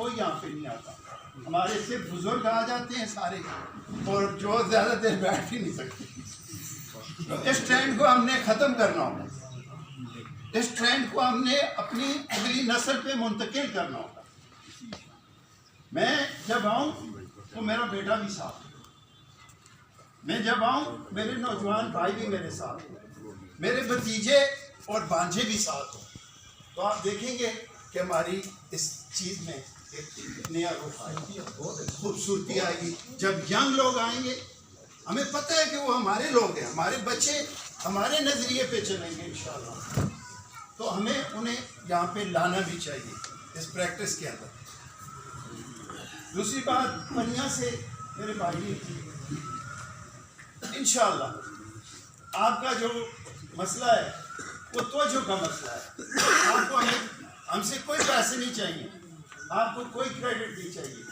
کوئی یہاں پہ نہیں آتا. ہمارے صرف بزرگ آ جاتے ہیں سارے, اور جو زیادہ دیر بیٹھ ہی نہیں سکتے. اس ٹرینڈ کو ہم نے ختم کرنا ہوگا, اس ٹرینڈ کو ہم نے اپنی اگلی نسل پہ منتقل کرنا ہوگا. میں جب آؤں تو میرا بیٹا بھی ساتھ, میں جب آؤں میرے نوجوان بھائی بھی میرے ساتھ, میرے بھتیجے اور بھانجے بھی ساتھ ہوں, تو آپ دیکھیں گے کہ ہماری اس چیز میں ایک نیا روح آئے گی, خوبصورتی آئے گی. جب ینگ لوگ آئیں گے, ہمیں پتہ ہے کہ وہ ہمارے لوگ ہیں, ہمارے بچے ہمارے نظریے پہ چلیں گے انشاءاللہ, تو ہمیں انہیں یہاں پہ لانا بھی چاہیے اس پریکٹس کے اندر. دوسری بات پنیا سے میرے بھائی, انشاءاللہ آپ کا جو مسئلہ ہے وہ توجہ کا مسئلہ ہے. آپ کو ہم سے کوئی پیسے نہیں چاہیے, آپ کو کوئی کریڈٹ نہیں چاہیے,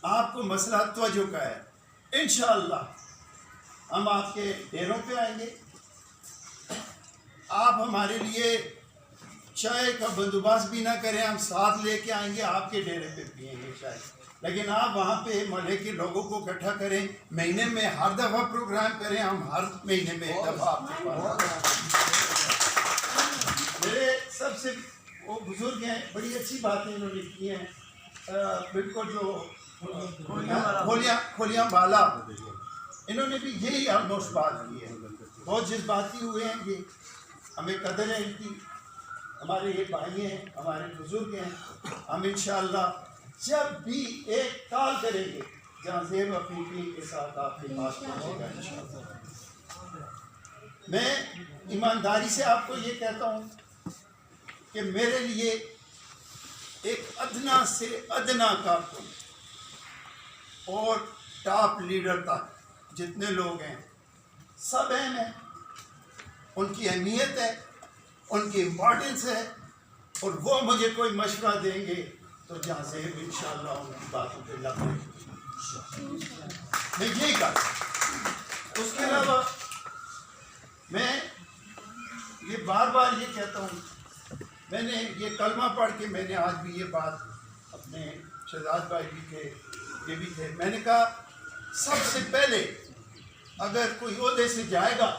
آپ کو مسئلہ توجہ کا ہے. انشاءاللہ ہم آپ کے ڈیروں پہ آئیں گے, آپ ہمارے لیے چائے کا بندوبست بھی نہ کریں, ہم ساتھ لے کے آئیں گے, آپ کے ڈیرے پہ پئیں گے چائے, لیکن آپ وہاں پہ محلے کے لوگوں کو اکٹھا کریں, مہینے میں ہر دفعہ پروگرام کریں, ہم ہر مہینے میں ایک دفعہ آپ کے پاس. میرے سب سے وہ بزرگ ہیں, بڑی اچھی باتیں انہوں نے کی ہیں, بالکل جو کھولیاں بالا, انہوں نے بھی یہی آلموسٹ بات کی ہے. بہت جذباتی ہوئے ہیں, یہ ہمیں قدر ہے ان کی, ہمارے یہ بھائی ہیں, ہمارے بزرگ ہیں. ہم انشاءاللہ جب بھی ایک کال کریں گے جہاں زیب اپنی ٹیم کے ساتھ آپ کے پاس پہنچے گا انشاءاللہ. میں ایمانداری سے آپ کو یہ کہتا ہوں کہ میرے لیے ایک ادنا سے ادنا کارکن اور ٹاپ لیڈر تک جتنے لوگ ہیں سب اہم ہیں, ان کی اہمیت ہے, ان کی امپورٹنس ہے, اور وہ مجھے کوئی مشورہ دیں گے تو جہاں سے انشاءاللہ ان کی باتوں پہ لگ رہے میں یہی کہتا ہوں. اس کے علاوہ میں یہ بار بار یہ کہتا ہوں, میں نے یہ کلمہ پڑھ کے میں نے آج بھی یہ بات اپنے شہزاد بھائی بھی تھے, یہ بھی تھے, میں نے کہا سب سے پہلے اگر کوئی عہدے سے جائے گا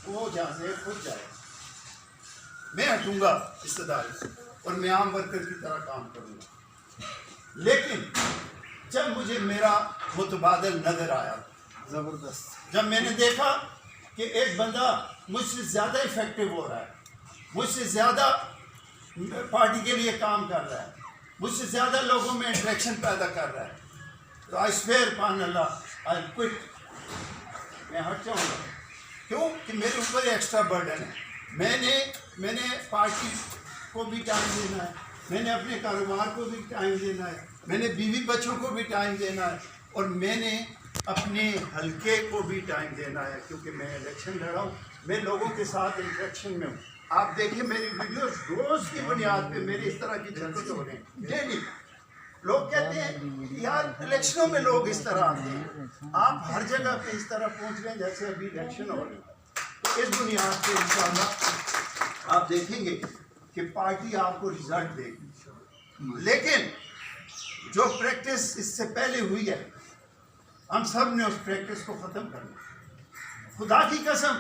وہ جہاں سے خود جائے گا. میں ہٹوں گا استداری سے اور میں عام ورکر کی طرح کام کروں گا, لیکن جب مجھے میرا متبادل نظر آیا, زبردست, جب میں نے دیکھا کہ ایک بندہ مجھ سے زیادہ افیکٹو ہو رہا ہے, مجھ سے زیادہ پارٹی کے لیے کام کر رہا ہے, مجھ سے زیادہ لوگوں میں انٹریکشن پیدا کر رہا ہے, تو آئی سویئر پان اللہ آئی کوئٹ, میں ہٹ جاؤں گا. کیوں کہ میرے اوپر ایکسٹرا برڈن ہے. میں نے پارٹی کو بھی ٹائم دینا ہے, میں نے اپنے کاروبار کو بھی ٹائم دینا ہے, میں نے بیوی بچوں کو بھی ٹائم دینا ہے, اور میں نے اپنے حلقے کو بھی ٹائم دینا ہے, کیونکہ میں الیکشن لڑا ہوں, میں لوگوں کے ساتھ انٹریکشن میں ہوں. آپ دیکھیں میری ویڈیوز روز کی بنیاد پہ میرے اس طرح کی جھلکیں ہو رہے ہیں ڈیلی. لوگ کہتے ہیں یار الیکشنوں میں لوگ اس طرح آتے ہیں, آپ ہر جگہ پہ اس طرح پہنچ رہے ہیں جیسے ابھی الیکشن ہو رہے ہیں. تو اس بنیاد پہ انشاءاللہ آپ دیکھیں گے کہ پارٹی آپ کو رزلٹ دے گی, لیکن جو پریکٹس اس سے پہلے ہوئی ہے ہم سب نے اس پریکٹس کو ختم کرنا. خدا کی قسم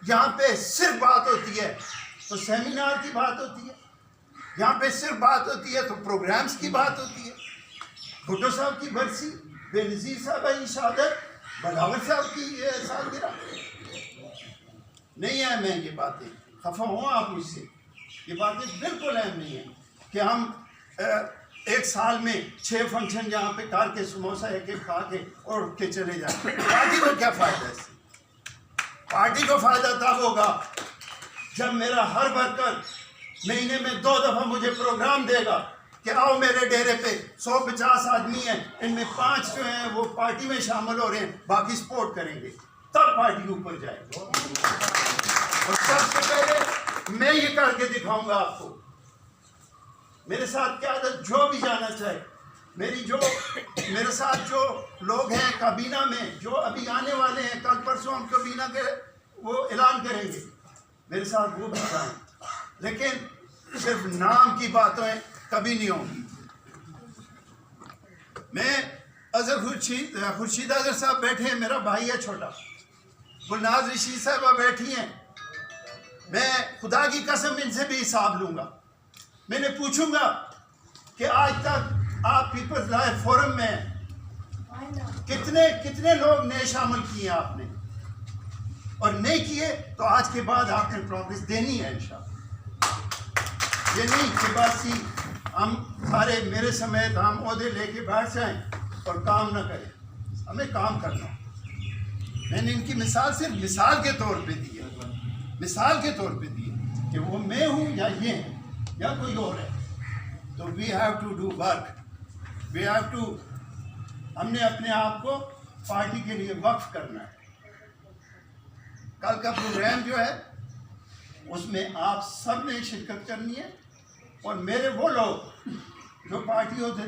یہاں پہ صرف بات ہوتی ہے تو سیمینار کی بات ہوتی ہے, یہاں پہ صرف بات ہوتی ہے تو پروگرامز کی بات ہوتی ہے. بھٹو صاحب کی برسی, بے نظیر صاحب کی شہادت, بلاول صاحب کی سالگرہ, نہیں اہم ہیں یہ باتیں. خفا ہوں آپ مجھ سے, یہ باتیں بالکل اہم نہیں ہیں کہ ہم ایک سال میں 6 فنکشن یہاں پہ کر کے سموسا ایک ایک کھا کے اور اٹھ کے چلے جائیں. پارٹی کو کیا فائدہ ہے اس سے؟ پارٹی کو فائدہ تب ہوگا جب میرا ہر ورکر مہینے میں 2 دفعہ مجھے پروگرام دے گا کہ آؤ میرے ڈیرے پہ 150 آدمی ہیں, ان میں 5 جو ہیں وہ پارٹی میں شامل ہو رہے ہیں, باقی سپورٹ کریں گے, تب پارٹی اوپر جائے گی. اور سب سے پہلے میں یہ کر کے دکھاؤں گا آپ کو. میرے ساتھ کیا عادت, جو بھی جانا چاہے, میرے ساتھ جو لوگ ہیں کابینہ میں, جو ابھی آنے والے ہیں, کل پرسوں ہم کابینہ کے وہ اعلان کریں گے, میرے ساتھ وہ بھی جائیں, لیکن صرف نام کی باتیں کبھی نہیں ہوں گی. میں اظہر خورشید اظہر صاحب بیٹھے ہیں، میرا بھائی ہے چھوٹا، گلناز رشید صاحبہ بیٹھی ہیں، میں خدا کی قسم ان سے بھی حساب لوں گا. میں نے پوچھوں گا کہ آج تک آپ پیپلز لائف فورم میں کتنے لوگ نئے شامل کیے آپ نے، اور نہیں کیے تو آج کے بعد آپ نے پروگریس دینی ہے انشاءاللہ. یہ نہیں کہ بس ہی ہم سارے میرے سمیت ہم عہدے لے کے بیٹھ جائیں اور کام نہ کریں. ہمیں کام کرنا. میں نے ان کی مثال صرف مثال کے طور پہ دی ہے، مثال کے طور پہ دی ہے کہ وہ میں ہوں یا یہ ہیں یا کوئی اور ہے. تو we have to do work, we have to, ہم نے اپنے آپ کو پارٹی کے لیے وقف کرنا ہے. کل کا پروگرام جو ہے اس میں آپ سب نے شرکت کرنی ہے، اور میرے وہ لوگ جو پارٹی ہوتے